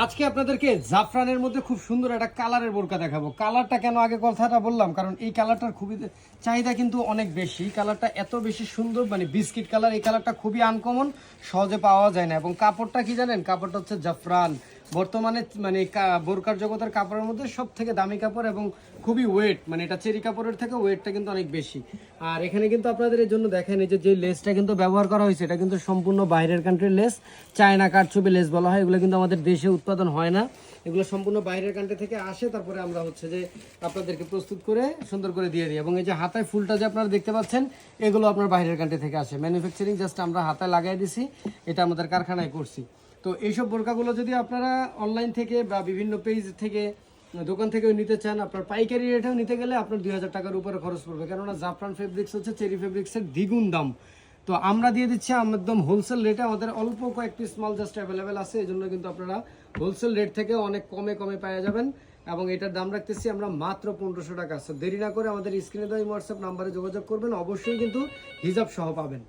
আজকে আপনাদেরকে জাফরানের মধ্যে খুব সুন্দর একটা কালারের বোরকা দেখাবো। কালারটা কেন আগে কথাটা বললাম, কারণ এই কালারটার খুবই চাহিদা কিন্তু অনেক বেশি। কালারটা এত বেশি সুন্দর, মানে বিস্কিট কালার। এই কালারটা খুবই আনকমন, সহজে পাওয়া যায় না। এবং কাপড়টা কি জানেন, কাপড়টা হচ্ছে জাফরান। বর্তমানে মানে বোরকার জগতের কাপড়ের মধ্যে সব থেকে দামি কাপড় এবং খুবই ওয়েট, মানে এটা চেরি কাপড়ের থেকে ওয়েটটা কিন্তু অনেক বেশি। আর এখানে কিন্তু আপনাদের এই জন্য দেখেন, এই যে লেসটা কিন্তু ব্যবহার করা হয়েছে, এটা কিন্তু সম্পূর্ণ বাইরের কান্ট্রির লেস, চায়না কারচুপি লেস বলা হয়। এগুলো কিন্তু আমাদের দেশে উৎপাদন হয় না, এগুলো সম্পূর্ণ বাইরের কান্ট্রি থেকে আসে। তারপরে আমরা হচ্ছে যে আপনাদেরকে প্রস্তুত করে সুন্দর করে দিয়ে দিই। এবং এই যে হাতায় ফুলটা যে আপনারা দেখতে পাচ্ছেন, এগুলো আপনার বাইরের কান্ট্রি থেকে আসে। ম্যানুফ্যাকচারিং জাস্ট আমরা হাতায় লাগাই দিছি, এটা আমাদের কারখানায় করছি। তো এইসব বোরকাগুলো যদি আপনারা অনলাইন থেকে বা বিভিন্ন পেজ থেকে, দোকান থেকেও নিতে চান, আপনার পাইকারি রেটেও নিতে গেলে আপনার 2000 টাকার উপরে খরচ পড়বে। কেননা জাফরান ফেব্রিক্স হচ্ছে চেরি ফেব্রিক্সের দ্বিগুণ দাম। তো আমরা দিয়ে দিচ্ছি একদম হোলসেল রেটে। আমাদের অল্প কয়েক পিস মাল জাস্ট অ্যাভেলেবেল আছে, এই জন্য কিন্তু আপনারা হোলসেল রেট থেকে অনেক কমে কমে পাওয়া যাবেন। এবং এটার দাম রাখতেছি আমরা মাত্র 1500 টাকা। দেরি না করে আমাদের স্ক্রিনে দেওয়া হোয়াটসঅ্যাপ নাম্বারে যোগাযোগ করবেন, অবশ্যই কিন্তু হিজাব সহ পাবেন।